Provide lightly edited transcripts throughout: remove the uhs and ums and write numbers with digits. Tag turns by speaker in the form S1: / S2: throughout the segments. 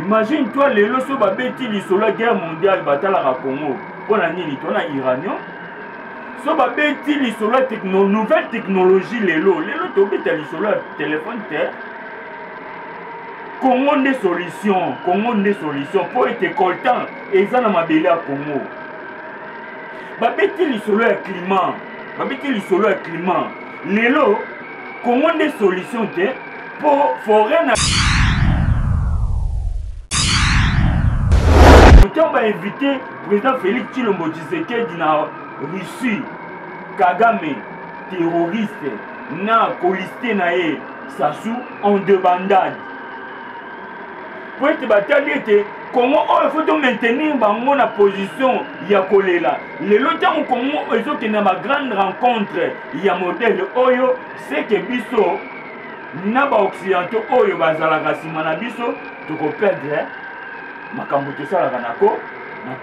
S1: Imagine toi les loso babeti lisolo la guerre mondiale batala la Congo. Pour la nini toi na iranien. So babeti lisolo la nouvelle technologie lelo to beta lisolo téléphone terre. Congo des solutions pour être coltant et ça na mabele à Congo. Babeti lisolo ya climat. Lelo Congo des solutions te pour forêt na on va inviter le président Félix Tshilombo Tshisekedi na Russie, Kagame, terroriste, na colisté na ye, Sassou en débandade. Pour être battu, comment il faut maintenir la position ya kolela. Le longtemps comment il faut que na ma grande rencontre ya modèle Oyo, c'est que biso na ba occidentaux Oyo bazalaka sima na biso to ko perdre makambo tosalaka na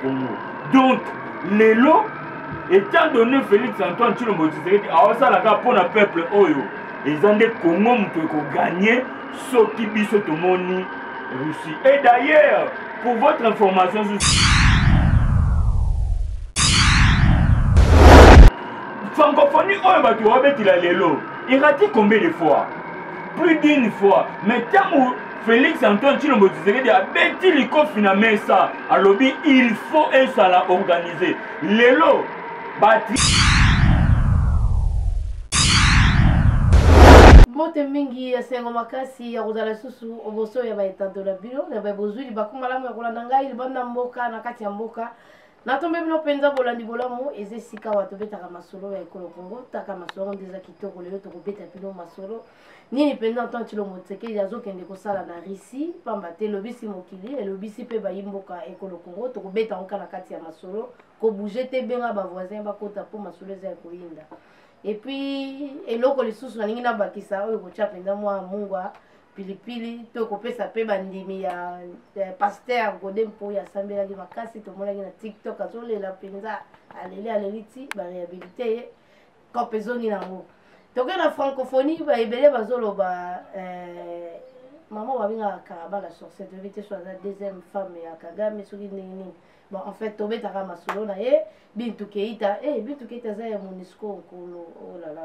S1: Congo. Donc lelo étant donné Félix Antoine Tshilombo Tshisekedi aosalaka pour le peuple Oyo ezande Congo muto ko gagner soki biso tomoni Russie. Et d'ailleurs pour votre information francophonie Oyo bato babetila lelo irati combien de fois? Plus d'une fois. Mais tant Félix Antoine Tshilombo Tshisekedi a bêti le confinement ça. À lobby, il faut et ça l'a organisé. Lelo, bâti.
S2: Mote mingi ya sengo makasi ya kuzala susu oboso ya baetanto la bilo ya babozuli bakumalamu ya kolanda ngai libanda mboka na kati ya mboka. Natombe bino penza bolandi bolamu eze sika watu betaka masolo ya ekolo Congo taka masolo ndeza kitoko lelo to kobeta bino masolo nini penza Antoine Tshilombo Tshisekedi azokende kosala na Russie pamba te lobisi mokili elobisi pe bayimboka ekolo Congo to kobeta onka na kati ya masolo ko bouger te benga ba voisin bakota po masolo eza ekoyinda. Et puis eloko lisusu na ningi na bakisa oyo kocha penza mwa mungwa pilipili to kopesa pe bandimi ya pasteur Godempo ya sambelaki makasi tomonaki na TikTok azolela penza aleliti ba réhabilité ko pezongi nango. Toke na francophonie ba ebele bazoloba maman babinga Karaba la sorcière devait être la deuxième femme ya Kagame soki nini. Bon en fait tobetaka masolo na ye Bintou Keita za ya MONUSCO nkolo oh là là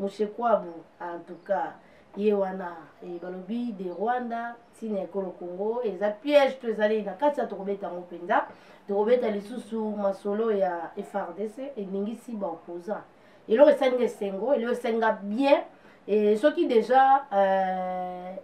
S2: Moshekwabu en tout cas Yewana et balobi de Rwanda tina ekolo Congo eza piège to ezali na kati ya tokobeta ngo penza tokobeta lisusu masolo ya FRDC eningisi ba opposant eloko esalinga esengo eloko esenga bien et ceux qui déjà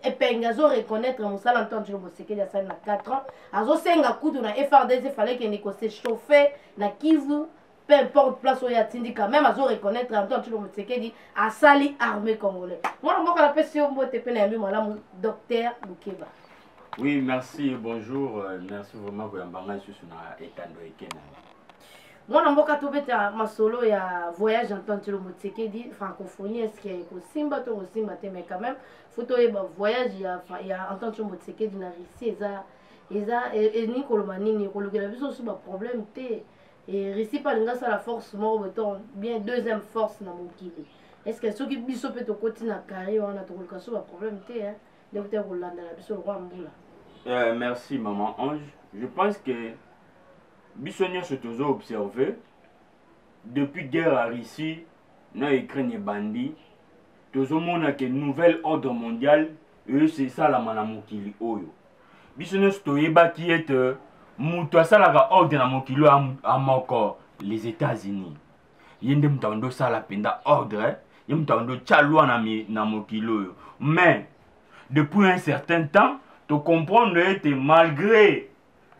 S2: epenga zo reconnaître Moussala Antoine Tshilombo Tshisekedi a sali na 4 ans azo senga kutu na FRDC fallait que ne se chauffer na Kivu peu importe place où il y a tindi quand même azo reconnaître Antoine Tshilombo Tshisekedi a sali armée congolais. Moi on la question mbote pe na yambi malamu docteur Lukeba.
S1: Oui, merci, bonjour, merci vraiment pour yambanga susu na etando ekena.
S2: Moi mboka tobeta masolo ya voyage Antoine Tshilombo Tshisekedi francophonie est-ce qu'il y a kosimba to kosimba te mais quand même photo e ba voyage ya Antoine Tshilombo Tshisekedi na Russie eza ni koloma nini kolokela biso su ba problème te et Russie pas linga la force mort beton bien deuxième force na mokili est-ce que ceux qui biso pe to koti na carré on a to kolika su ba problème te hein docteur Rolanda la biso roi mbula.
S1: Merci maman Ange, je pense que Bissonnier se toujours observé depuis guerre à Russie, na Ukraine et bandi, toujours mon que nouvel ordre mondial et c'est ça la manamokili oyo. Bissonnier se toyeba qui est muto asala ordre na mokilo amoko les États-Unis. Yende mutando sala penda ordre, yende mutando chalwa na mokilo. Mais depuis un certain temps, tu comprends que malgré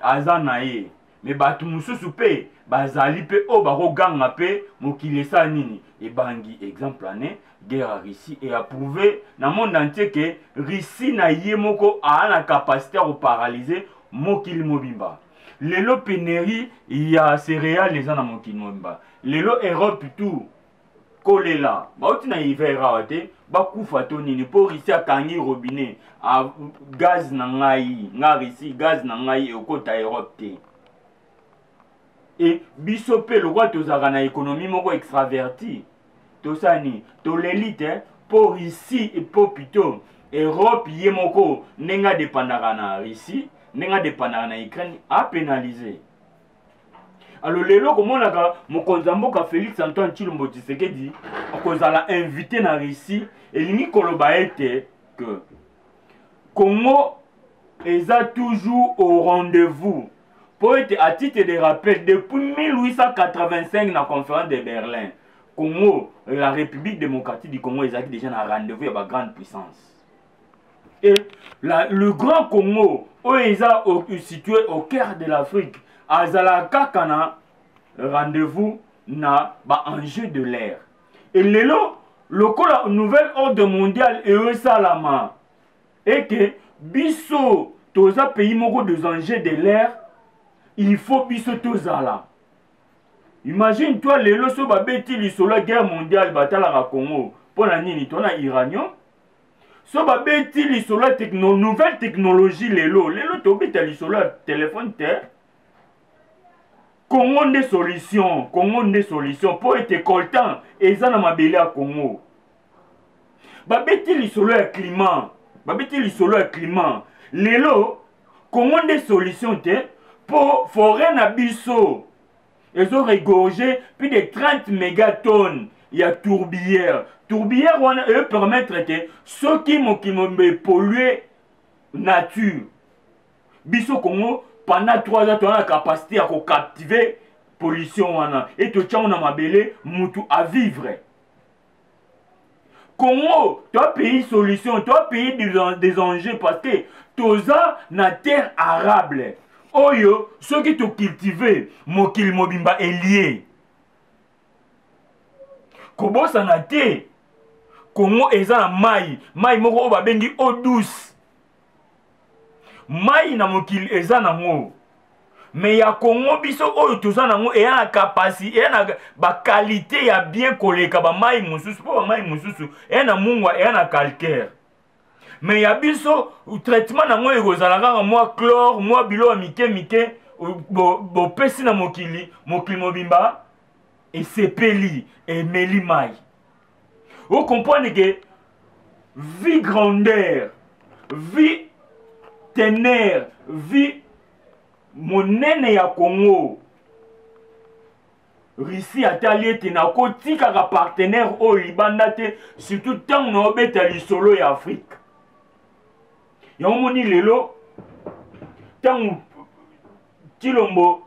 S1: Azanaye mais batu mususu pe bazali pe o bako ganga pe mokili sa nini e bangi exemple ane guerre à Russie et a prouvé na monde entier que Russie na yemoko a la capacité à paralyser mokili mobimba. Lelo pénurie il y a céréales les ana mokili mobimba. Lelo Europe tout kolela bauti na hiver awate bakufa to nini po Russie akangi robinet a gaz na ngai nga Russie gaz na ngai e okota Europe te. Et bisope le roi tozaka na économie moko extraverti tosani to l'élite pour ici et pour plutôt Europe yemoko nenga dépendaka na Russie, nenga dépendaka na Ukraine a pénalisé. Alors lelo komonaka mokonzi mboka Félix Antoine Tshilombo Tshisekedi akozala invité na Russie elingi koloba ete que Congo eza toujours au rendez-vous. Pour être à titre de rappel, depuis 1885 dans la conférence de Berlin, Congo, la République démocratique du Congo, est déjà dans rendez-vous avec la grande puissance. Et le grand Congo, est situé au cœur de l'Afrique, à Zalaka, kana rendez-vous na enjeu de l'air. Et le nouvel ordre mondial est salama. Et que biso, tous les pays moko des enjeux de l'air, il faut biso tozala. Imagine toi lelo so babeti lisolo guerre mondiale batala ka Congo. Pona nini tona iranien. So babeti lisolo nouvelle technologie lelo tobeta lisolo téléphone terre. Congo des solutions pour être coltant et ça na mabele à Congo. Babeti lisolo climat, lelo Congo des solutions te pour forêt na biso. Ils ont régorgé plus de 30 mégatonnes. Il y a tourbière. Tourbière, eux permettre que ceux qui m'ont pollué nature. Biso Congo, pendant 3 ans, tu as la capacité à captiver pollution. Et tu as ma mabele, moutou à vivre. Congo, tu as payé solution, tu as payé des enjeux parce que tu as na terre arable. Oyo, ceux qui t'ont cultivé, mokil mobimba est lié. Kobo sanate, Congo eza na mai moko oba bengi eau douce. Mai na mokil eza na ngo. Mais ya Congo biso oyo toza na ngo et na capacité, et na ba qualité ya bien koleka ba mai mususu, po ba mai mususu, et na mungwa et na calcaire. Mais y a biso traitement na moi ekozalaka moi chlore moi bilo mike bo pesi na mokili mobimba et sepeli et meli mai. Vous comprenez que vie grandeur, vie ténère, vie monene ya Congo. Russie atali te na kotika ka partenaire o libanda te surtout tant na obeta lisolo ya Afrique. Yamoni lelo tant Tshilombo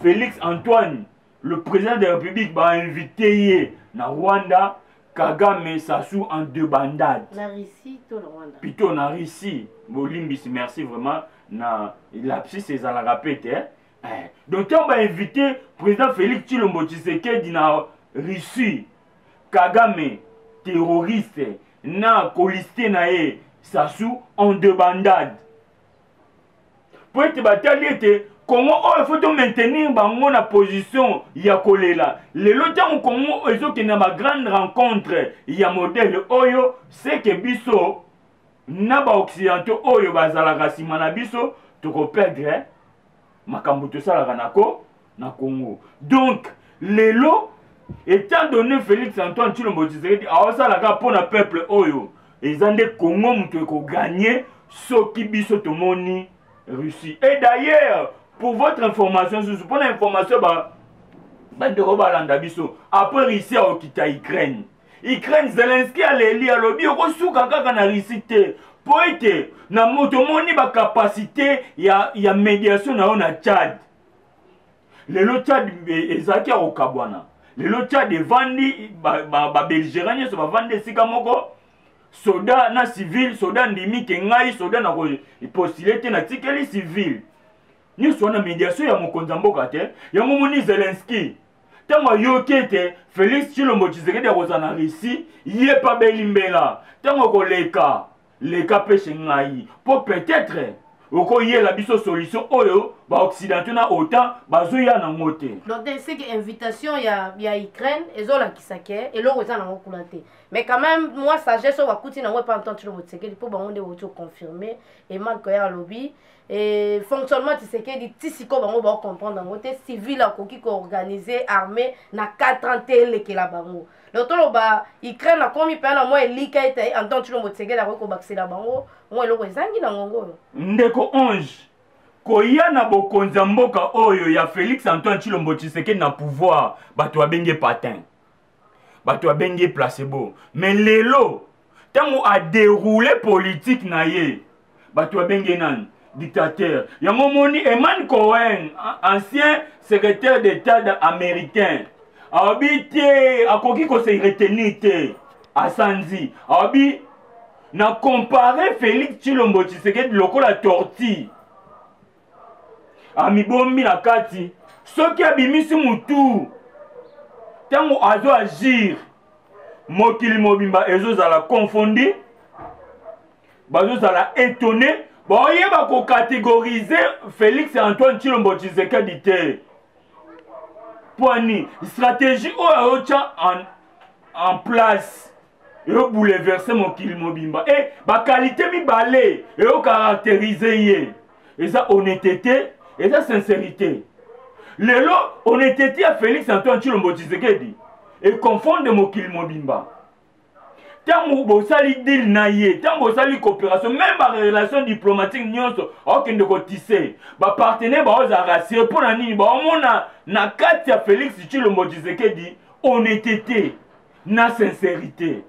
S1: Félix Antoine le président de la République va inviter na Rwanda Kagame Sassou en débandade.
S2: La Russie to le Rwanda.
S1: Plutôt na Russie. Bolimbis merci vraiment na lapsus c'est à la répéter. Donc on va inviter président Félix Tshilombo Tshisekedi na Russie Kagame terroriste na colisté na e Sassou en débandade. Pour être bataille, comment il faut maintenir la position ya kolela. Le longtemps Congo il faut qu'il y ait une grande rencontre. Il y a modèle Oyo, c'est que biso naba occidentaux Oyo bazalaka sima na biso to perdre makambo to sala kanako na Congo. Donc lelo étant donné Félix Antoine Tshilombo Tshisekedi a salaka pour le peuple Oyo. Ils ont des Congo qui ont gagné ce qui biso tomoni Russie. Et d'ailleurs, pour votre information, pour l'information, après Russie a quitté Ukraine. Ukraine, Zelensky a l'éli à l'objet, il y a na Russie. Pour être, na motomoni ba capacité, il y a médiation na Tchad. Le Tchad ezaki au Kabwana. Le Tchad est vendu, Belgéranie, ça va vendre Sikamoko. Soda na civil, soda ndimi kengai, soda na postulé na tikeli civil. Ni so na médiation ya mokonza mboka te, ya momoni Zelensky. Tango yokete Félix Tshilombo Tshisekedi akoza na Russie, yé pa belimbela. Tango koleka, leka peshe ngai. Pour peut-être oko yé la biso solution oyo, baoccidentaux na autant bazoya nango te.
S2: Donc c'est que invitation ya Ukraine ezolakisa ke eloko eza nango kuna te. Mais quand même moi sagesse o bakuti nango pas entendre le Tshisekedi pour bango nde auto confirmer et manque ya lobby et fonctionnement Tshisekedi tisiko bango ba comprendre nango te civil akoki ko organiser armée na 4 ans te lekela bango. Donc toloba Ukraine a komi pa na moi elika ete entendre le Tshisekedi ako bakisela bango moi eloko ezangi nango
S1: ndeko 11 koya na bokonza mboka oyo ya Félix Antoine Tshilombo Tshisekedi na pouvoir bato abenge patin bato abenge placebo mais lelo tango a déroulé politique na ye bato abenge nan dictateur yango moni Eman Cohen ancien secrétaire d'état américain abi te akoki ko se retenir te asanzi abi na comparer Félix Tshilombo Tshisekedi lokola tortille amibombi na kati soki abimisi mutu tango azo agir mokili mobimba ezozala confondi bazozala étonné boyeba ko catégoriser Félix Antoine Tshilombo Tshisekedi te poani stratégie oyo ayotia en place eyo bouleverser mokili mobimba et bakalite mibale eyo caractériser ye eza honnêteté et sa sincérité. Lelo, honnêteté à Félix Antoine Tshilombo Tshisekedi et confondre Mokili Mobimba. Tant que sali deal naie, tant que sali coopération, même la relation diplomatique nyonso, aucun de côté ba partenaire ba oza rassurer pour nani ba omona na kati ya Félix Tshilombo Tshisekedi honnêteté na sincérité.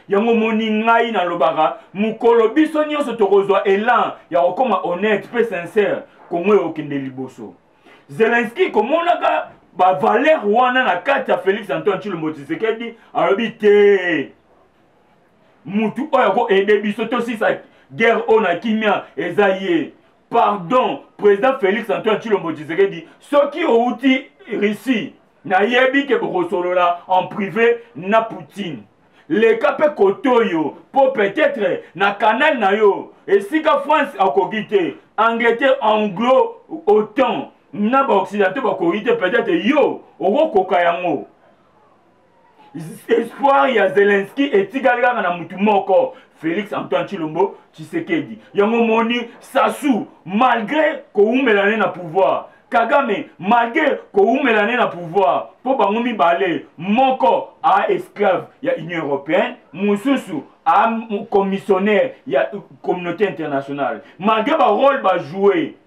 S1: Yango moni ngai na lobaka mukolo biso nyonso tokozwa élan ya kokoma honnête pe sincère komwe okende liboso. Zelensky komonaka ba valeur wana na kati ya Félix Antoine Tshilombo Tshisekedi alobi te mutu oyo ko aider biso to si sa guerre ona kimia ezaye. Pardon, président Félix Antoine Tshilombo Tshisekedi soki outi Russie na yebi ke bokosolola en privé na Poutine. Les capes kotoyo pour peut-être na canal na yo et si ka France a cogité Angleterre anglo autant na ba occidentaux ba cogité peut-être yo oko kokayango espoir ya Zelensky et tigalika na mutu moko Félix Antoine Tshilombo Tshisekedi yango moni Sassou malgré ko umelane na pouvoir Kagame malgré ko umelane na pouvoir po bango mibale moko a esclave ya Union européenne mususu a commissionnaire ya communauté internationale malgré ba rôle ba jouer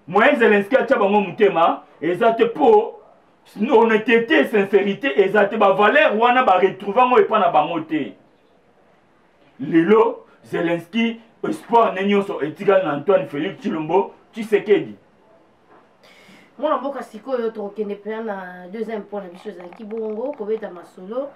S1: moyen Zelensky a bango mutema ezate po honnêteté sincérité ezate ba valeur wana ba retrouver ngo epa na bango te lelo Zelensky espoir nenyoso etikala na Antoine Félix Tshilombo Tshisekedi.
S2: Mon amboka sikoyo tokende pe na deuxième point na biso ezalaki bongo kobeta masolo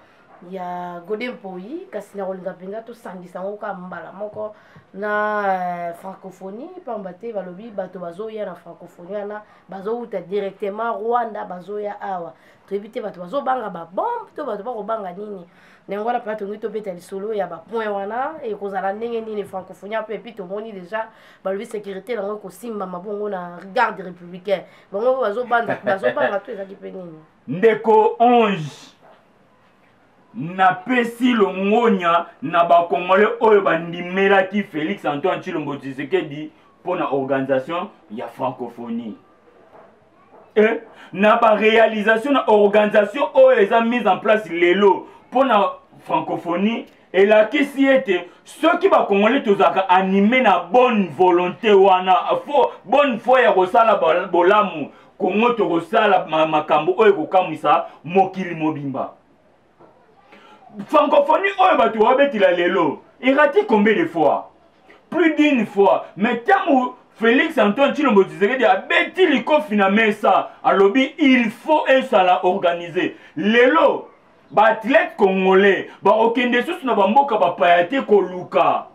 S2: ya Godin Poyi kasi na kolinga mpenza tosangisa yango ka mbala moko na francophonie pamba te balobi bato bazoya na francophonie wana bazouta directement Rwanda bazoya awa toyebi te bato bazobanga babombe to bato bakobanga nini nango wana mpenza tongi tobeta lisolo ya bapoint wana ekozala ndenge nini francophonie mpe epi tomoni déjà balobi sécurité nango ekosimbama bongo na garde républicain bango bazobanga to ezalaki mpe nini
S1: ndeko 11 na pesi longonya na bakongole oyo bandimelaki Félix Antoine Tshilombo Tshisekedi pour na organisation ya francophonie et na ba réalisation na organisation oyo eza mise en place lelo pour na francophonie et la kisi ete soki bakongole tozaka animé na bonne volonté wana bonne foi ya kosala bolamu kongo tokosala makambo oyo kokamwisa mokili mobimba. Francophonie oyo bato babetila lelo irati combien de fois? Plus d'une fois. Mais tant Félix Antoine Tshilombo Tshisekedi a beti liko finalement ça alobi il faut ça la organiser lelo ba athlète congolais ba okende susu na bamboka ba payate koluka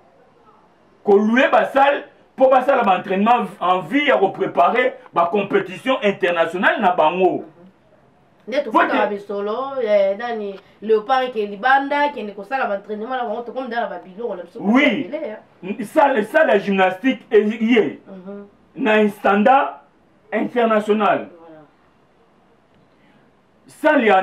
S1: kolue ba salle pour passer à l'entraînement en vie à préparer ba compétition internationale na bango.
S2: Neto faka bisolo nani Léopard qui libanda qui ne kosala l'entraînement là on comme dans la babilo on a
S1: oui ça la gymnastique est na un standard international. Salle ya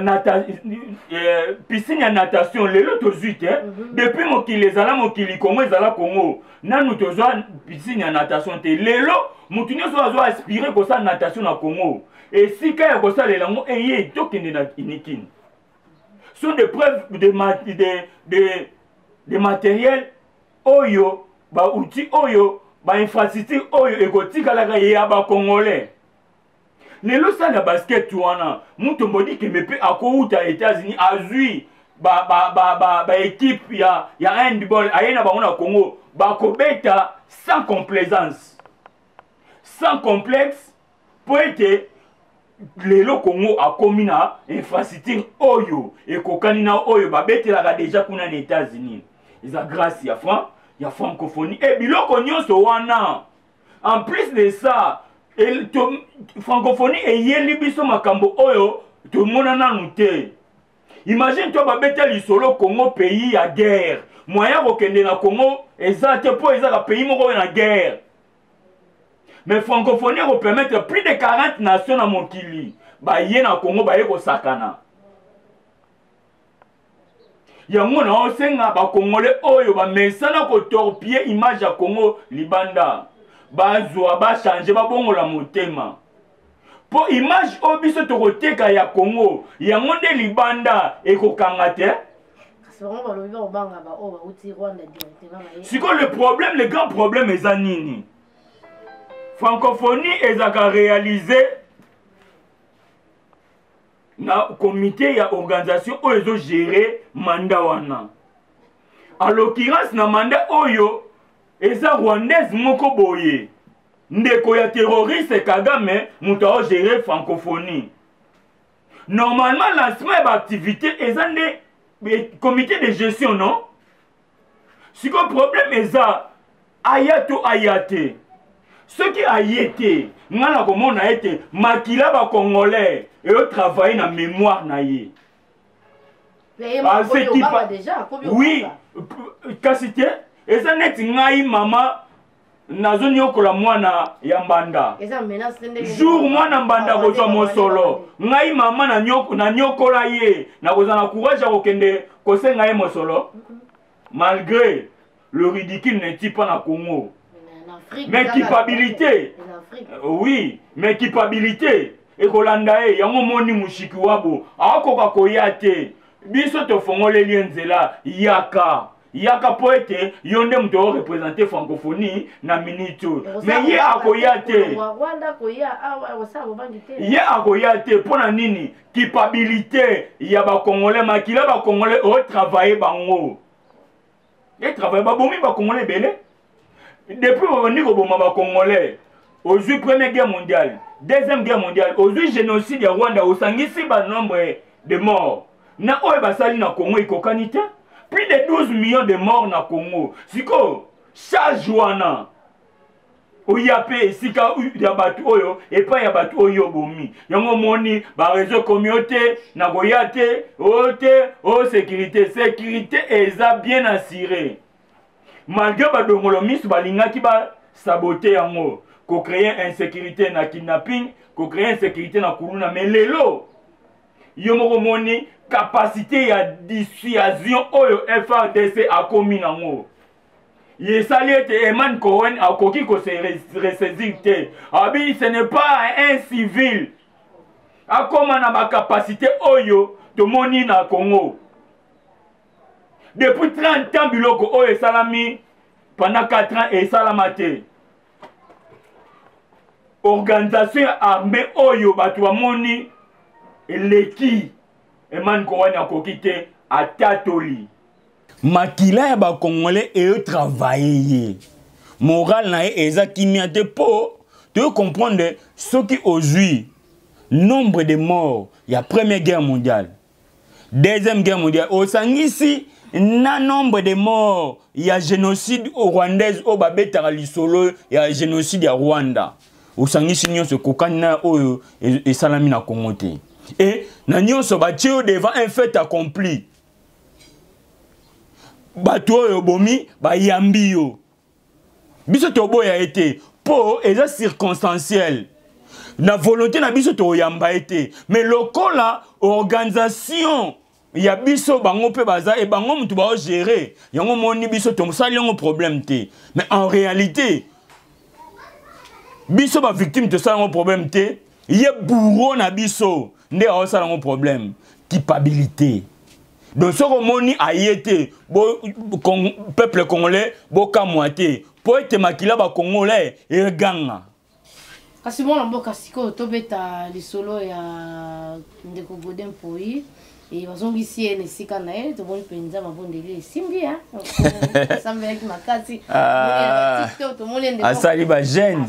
S1: piscine ya natation lelo tozwi te depuis mokili ezala mokili Congo ezala Congo nanu tozwa piscine ya natation te lelo mutu nyonso azwa aspire kosala natation na Congo esika ya kosalela yango eye tokende na inikini sont des preuves de matériel oyo ba outil oyo ba infrastructure oyo ekotikalaka ya ba Congolais. Lelo sala basket wana mutu mbodi ke mepe akouta États-Unis azui ba équipe ya handball ayena bango na Congo bakobeta sans complaisance sans complexe po ete lelo Congo akomi na infrastructure oyo ekokani na oyo babetelaka déjà kuna na États-Unis eza grâce ya francophonie et biloko nyonso wana en plus de ça francophonie eyeli biso makambo oyo tomona nanu te. Imagine toi babeta lisolo Congo pays ya guerre moyen kokende na Congo eza te po eza ka pays moko na guerre mais francophonie ko permettre plus de 40 nations na mokili ba ye na Congo ba ye ko sakana yango na osenga ba Congolais oyo ba mesana ko torpiller image ya Congo libanda bazwa ba changer ba bongola motema po image obiso tokoteka ya Congo yango nde libanda ekokanga te. Siko le problème, le grand problème est nini francophonie ezaka réalisé na comité ya organisation oyo ezo gérer mandat wana en l'occurrence na mandat oyo eza rwandaise moko boye ndeko ya terroriste Kagame mutu ao gérer francophonie. Normalement lancement ya activité eza nde comité de gestion non siko problème eza ayato ayate ceux qui ayete ngana komona ete makila ba Congolais et au travail na mémoire na ye oui kasite eza neti ngai mama nazo nyokola mwana ya mbanda jour mwana mbanda kozwa mosolo ngai mama na nyokola ye na kozana courage ya kokende kosenga ye mosolo malgré le ridicule n'est pas na Congo mais culpabilité oui mais culpabilité ekolanda ye yango moni mushiki wabo akoka koya te biso tofongoleli nzela yaka po ete yo nde mutu représenter francophonie na minute mais ye akoya te ye akoya te mpona nini culpabilité ya bakongolais makila bakongolais otravaille bango etravaille babomi bakongolais ebele depuis babandi koboma bakongolais ozwi première guerre mondiale deuxième guerre mondiale ozwi génocide ya Rwanda osangisi banombre de morts na oyo basali na Congo ekokani te plus de 12 millions de morts na Congo siko charge wana oyape esika ya batu oyo epa ya batu oyo bomi yango moni ba réseau communauté na goyate o sécurité eza bien assurée malgré badongolo misu balingaki ba saboter yango ko créer insécurité na kidnapping ko créer insécurité na kuluna mais lelo yo moko moni capacité ya dissuasion oyo FARDC akomi nango yesali ete Eman Cohen akoki ko se ressaisir te abi ce n'est pas un civil akoma na ba capacité oyo tomoni na Congo depuis 30 ans biloko oyo salami pendant 4 ans et salamate organisation armée oyo batu bamoni eleki Eman Cohen akoki te atatoli makila ya ba Congolais et travailler moral na eza kimia te po de comprendre ce qui aujourd'hui nombre de morts ya première guerre mondiale deuxième guerre mondiale au sangisi na nombre de morts ya génocide au rwandaise au babeta lisolo ya génocide ya Rwanda au sangisi nyonso kokani na oyo et salami na Congo te et na nyonso batio devant un fait accompli bato oyo bomi bayambi yo biso toboya ete po eza circonstanciel na volonté na biso to yamba été mais lokola organisation ya biso bango pe baza et bango mutu ba gérer yango moni biso to sali yango problème té mais en réalité biso ba victime to sali yango problème té yé bourreau na biso ndé a sali yango problème culpabilité donc ce que moni a été peuple congolais boka moité pour être makila ba congolais et ganga
S2: kasi mwana mboka siko tobeta lisolo ya ndeko Godin Poi et bazongisi ene sika na ye toboni penza mabondeli simbi hein sambe avec makati TikTok tomoni ndeko
S1: asali ba jeune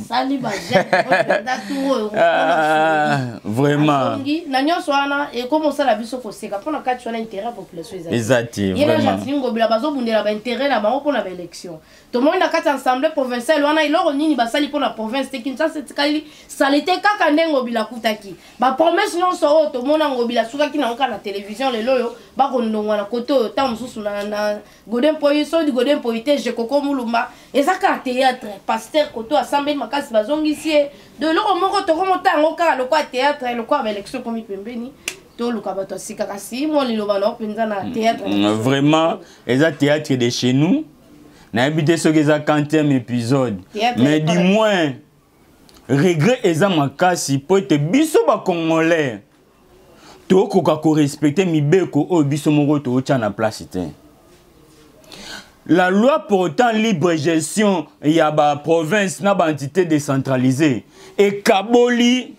S1: vraiment
S2: na nyonso wana et comme ça la biso ko seka pona kati wana intérêt population
S1: exactement
S2: yena jati ngobila bazobundela ba intérêt na bango pona ba élection tomoni na kati assemblée provinciale wana iloko nini basali pona province te Kinshasa tikali salite kaka ndengo bila kutaki ba promesse nyonso o tomona ngobila suka kina oka na télévision le loyo ba kondongwa na koto ta mususu na Godin Poi so di Godin Poi te je koko mulumba ezaka théâtre pasteur koto assemblée makasi bazongisi de loko moko to komota ngoka lokwa théâtre lokwa ba élection komi pembeni to luka bato sika kasi mo liloba na penza na théâtre
S1: vraiment eza théâtre de chez nous na habité ce que ça 40e épisode mais du moins regret eza makasi po te biso ba congolais to koka ko respecter mibeko o biso moko to tia na place te la loi portant libre gestion ya ba province na ba entité décentralisée et kaboli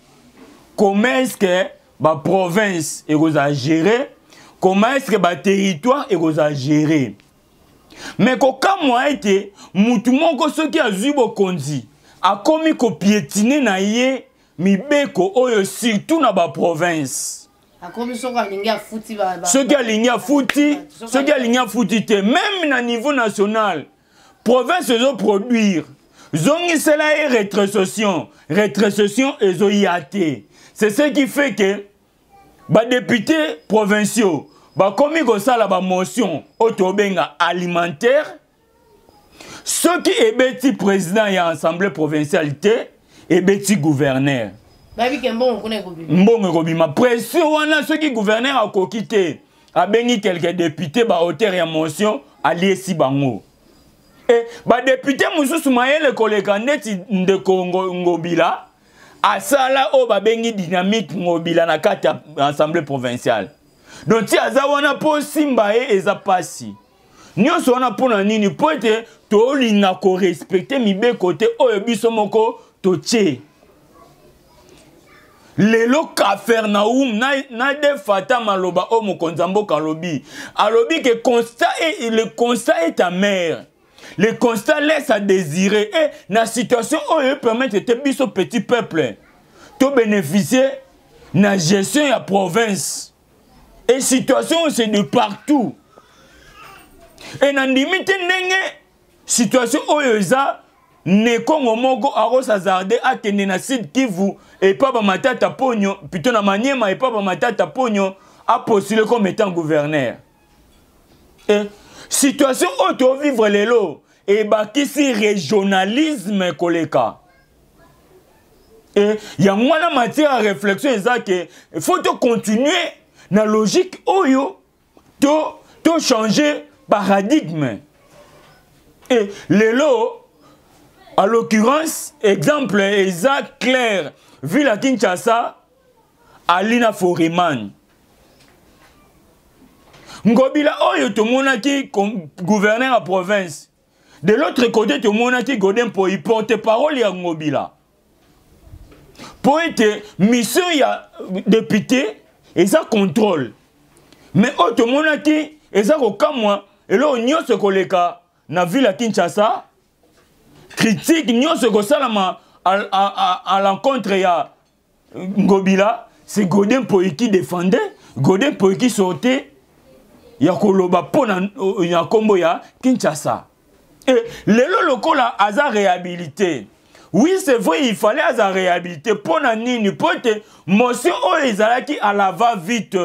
S1: comment est-ce que ba province est gérer comment est-ce que ba territoire est gérer mais koka moi été mutu moko soki azui bokonzi akomi ko piétiner na ye mibeko oyo surtout na ba province
S2: akomi soko alingi afuti ba
S1: soki alingi afuti te même na niveau national province ezo produire zongi cela est rétrocession ezo yate c'est ce qui fait que ba députés provinciaux ba komi ko sala ba motion otobenga alimentaire ceux qui ebeti président ya assemblée provinciale te ebeti gouverneur mbongo kobima pression wana ceux qui gouverneur akoki te abengi quelques députés ba auteur ya motion aliesi bango et ba député mususu mayele koleka ndeti ndeko ngobila asala o babengi dynamique ngobila na kati ya assemblée provinciale donc ti aza wana po simba e eza pasi nyonso wana pona nini po ete tolinga ko respecter mibeko te oyo biso moko totie lelo Capernaum na de fata maloba o mokonzi mboka alobi que le constat est amer. Le constat laisse à désirer et la situation oyo permet te biso petit peuple to bénéficier na gestion ya province et situation c'est de partout et na limite ndenge situation oyo eza ne kongo moko aros hazarde akende na Sud Kivu et pas ba matata ponyo plutôt na Maniema et pas ba matata ponyo a postulé comme étant gouverneur et situation auto vivre lelo et bakisi régionalisme koleka et ya mwana matière à réflexion eza que faut to continuer na logique oyo to changer paradigme et lelo à l'occurrence exemple eza clair vu la Kinshasa Alina Foreman ngobila oyo to monaki gouverneur à province de l'autre côté to monaki Godin Poi porte-parole ya ngobila pour être mission ya député et ça contrôle mais auto monaki et ça ko kamwa et là nyonso koleka na ville ya Kinshasa critique nyonso ko salama à l'encontre ya ngobila c'est Godin Poi qui défendait Godin Poi qui sortait ya koloba pona ya kombo ya Kinshasa et lelo lokola aza réhabilité oui c'est vrai il fallait aza réhabilité pona nini pote motion o ezalaki à la va vite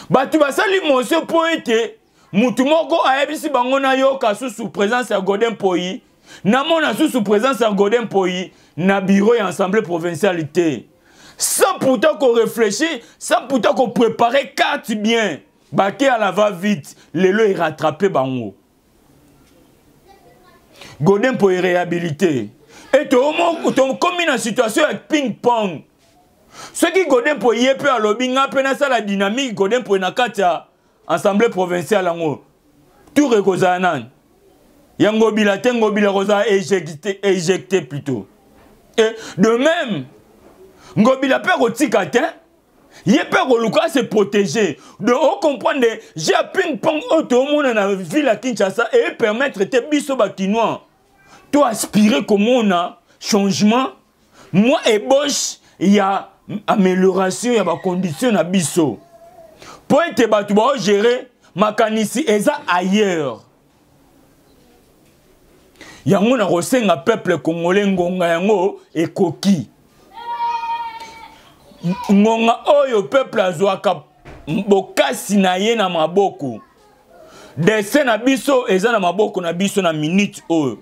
S1: batu basali motion po ete mutu moko ayebisi bango na yoka sous présence ya Godin Poi
S3: namona sous présence à Godin Poyi na bureau et assemblée provincialité. Sans pourtant qu'on réfléchisse, sans pourtant qu'on prépare carte bien. Baké à la va-vite, les lois est rattrapé bango. Godin Poyi réhabilité. Et tout le monde comme une situation avec ping-pong. Ceux qui Godin Poyi peut à lobby, n'a la dynamique Godin Poyi na katia assemblée provinciale en tout rekozanan. Yango bilate ngobila rosa éjecté plutôt. Et de même, ngobila peut rotikate, il peut Lucas se protéger. De on comprendre j'ai un ping-pong auto monde dans la ville à Kinshasa et permettre te biso bakinois. Toi aspirer comme on a changement, moi et Bosch, il y a amélioration, il y a des conditions à biso. Pour être batu ba gérer makanisi eza ailleurs. Yango na rosenga peuple congolais ngonga yango ekoki. Ngonga oyo peuple azwaka bokasi na ye na maboko. Dese na biso eza na maboko na biso na minute oyo.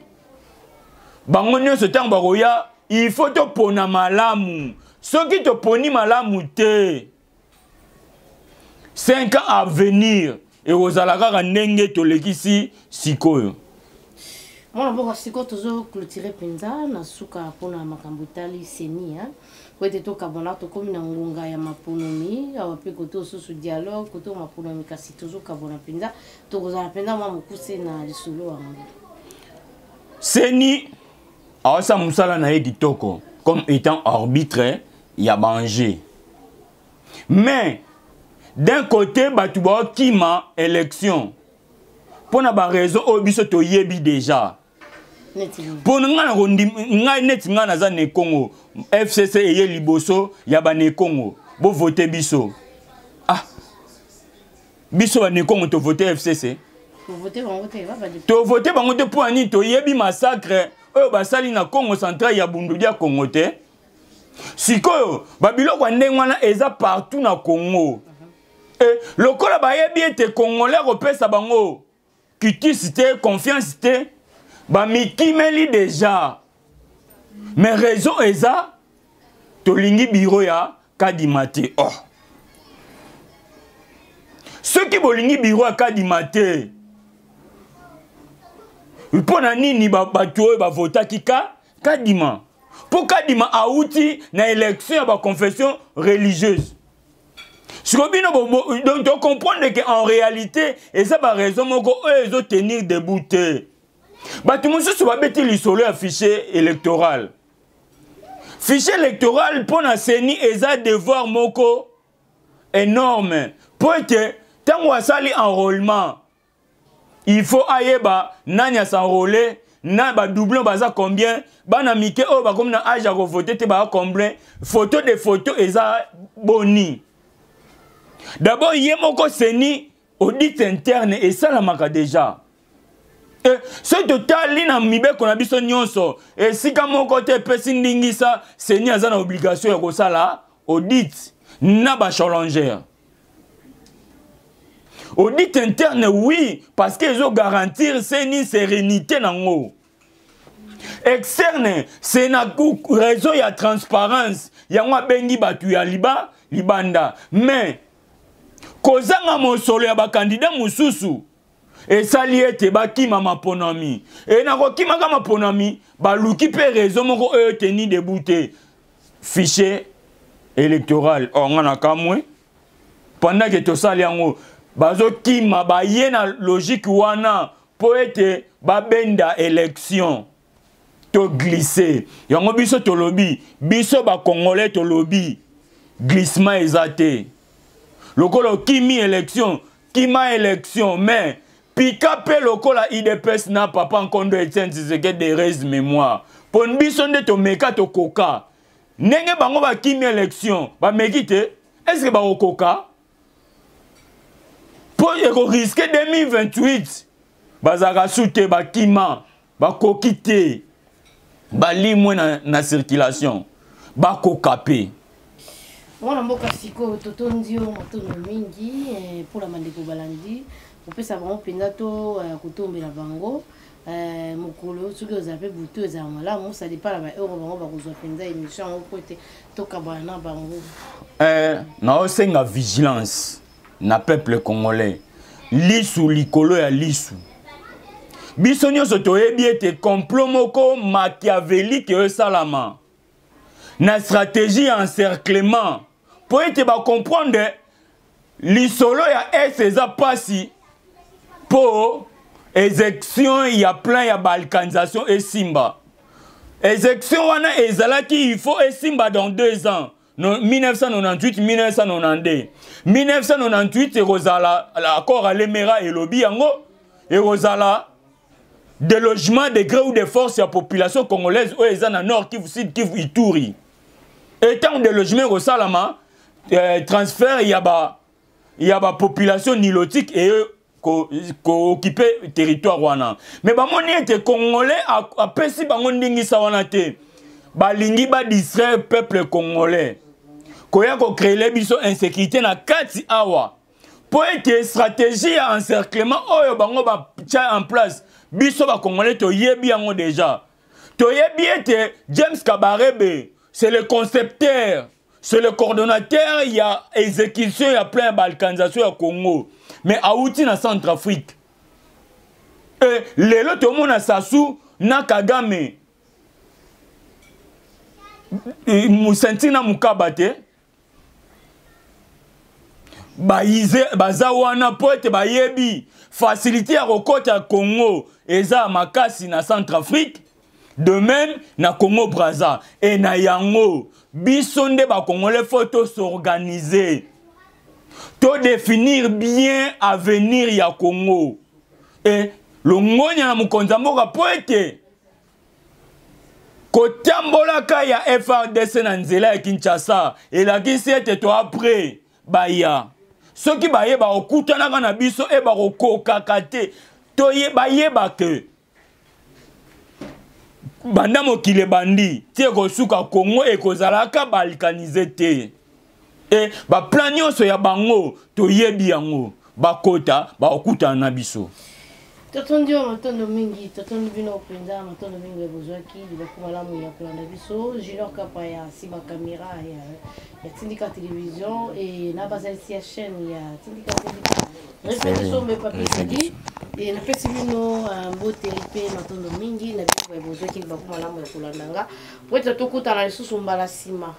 S3: Bango nyonso tango bakoya, il faut to pona malamu. Soki to poni malamu te. 5 ans à venir et aux alaka ndenge to lekisi sikoyo.
S2: Moi, je suis clôturé penza na suka pona makambutali seni hein. Ko ete to kabona to komi na ngonga ya maponomi, awape koto susu dialogue, koto maponomi kasi toujours kabona penza, to kozala penza mwa mokuse na lisolo wango.
S3: Seni awasa musala na editoko comme étant arbitre ya banger. Mais d'un côté batuba kima élection. Pour na ba raison obiso to yebi déjà. Pour nga net nga na za ne Congo FCC eye liboso ya ba ne Congo bo voter biso. Ah. Biso ba ne Congo to voter FCC. To voter bango te pour ani to yebi massacre oyo basali na Congo central ya Bundudia Congo te. Sikoyo babilo kwa ndengwana eza partout na Congo. Et lokola ba yebi ete Congolais repesa bango criticité, confiance te, ba mikimeli déjà. Mais raison eza to lingi biro ya kadimate. Oh. Ceux qui bolingi biro ya kadimate. Pona nini ba batu ba vota kika kadima. Pour kadima auti na élection ba confession religieuse. Donc, tu comprends qu'en réalité, et ça va raison, ils ont tenir debout. Tout le monde se va mettre l'isolé à fichier électoral. Fichier électoral, pour la CENI, ils ont devoir moko énorme. Pour être, tant qu'on a sali enrôlement, il faut aller, nanya s'enrôler, na ba doublon baza combien, na mike, oh, comme na âge à voter, te ba combien, photo de photo, ils ont boni. D'abord, il y a mon seni audit interne et ça la marque déjà. Et ce total, il y a mibe qu'on a besoin nyonso. Et si comme mon côté person ça, seni a une obligation de ça là, audit n'a pas challengé. Audit interne oui, parce qu'ils ont garantir seni sérénité nango. Externe, c'est na raison il y a transparence, il y a un bengi batu ya libanda, mais kozanga mosolo ya ba candidat mususu et sali ete ba kima maponami et na ko kima ka maponami ba luki pe raison moko teni débouté fichier électoral ngana kamwe pendant que to sali yango bazo kima ba yena logique wana po ete ba benda élection to glisser yango biso to lobby biso ba congolais to lobby glissement exaté. Lokolo kimi élection, kima élection, mais pika pe lokola IDPS na papa nkondo Etienne Tshisekedi de reste mémoire. Pour biso nde to meka to koka. Nenge bango ba kimi élection, ba mekite, est-ce que ba koka? Pour risquer 2028, bazaka soute ba kima, ba kokite, ba limwe na circulation, ba kokape.
S2: Mwana mboka siko totondio matono mingi pour la mandeko balandi opesa bango penza to kotombela bango mokolo soki ozape butu eza malamu ça dépend la baeuro bango bakozwa mpenza émission yango po ete tokabwana na bango
S3: naosenga vigilance na peuple congolais lisu likolo ya lisu biso nyonso toyebi ete complot moko machiavélique esalama na stratégie ya encerclement po ete bacomprendre lisolo ya es eza pasi po éjection ya plan ya balkanisation esimba éjection wana ezalaki il faut esimba dans 2 ans 1998 1992 1998 ekozala l'accord à l'Emera elobi yango ekozala des logements de gré ou de force ya population congolaise oyo eza na nord Kivu Sud Kivu Ituri étant de logement kosalama transfert ya ba population nilotique et occuper territoire wana mais bamoni ete congolais apesi bango ndingisa wana te balingi ba distraire peuple congolais koya ko créer biso insécurité na kati awa po ete stratégie ya encerclement oyo bango ba tia en place biso ba congolais to yebi yango déjà to yebi ete James Kabarebe c'est le concepteur c'est le coordonnateur il y a exécution il y a plein balkanisation au Congo mais auti na Centrafrique et lelo to mona Sassou na Kagame Musentina Mukabate baza wana po ete bayebi facilité ya kokota ya Congo eza makasi na Centrafrique de même na Congo Brazza et na yango biso nde ba Congolais faut s'organiser to définir bien avenir ya Congo et longonya na mukonza mboka po ete kotambolaka ya FRDC na nzela ya Kinshasa elakisi ete to après baya soki baye ba okutanaka na biso e ba kokokaka te to ye bayeba ke banda mokile bandi tie kosuka Congo ekozalaka balkanize te e ba plan nyonso ya bango toyebi yango bakota ba okutana na biso
S2: totondi wa matondo mingi totondi bino openza matondo mingi ebozwaki libaku malamu ya kolanda biso Junior Kapa ya siba caméra ya Tindika télévision et na basalisi ya chaîne ya Tindika télévision répétition me papier sadi et na pesi bino mbote pe matondo mingi na biso ebozwaki libaku malamu ya kolanda nga po ete tokutana lisusu mbala sima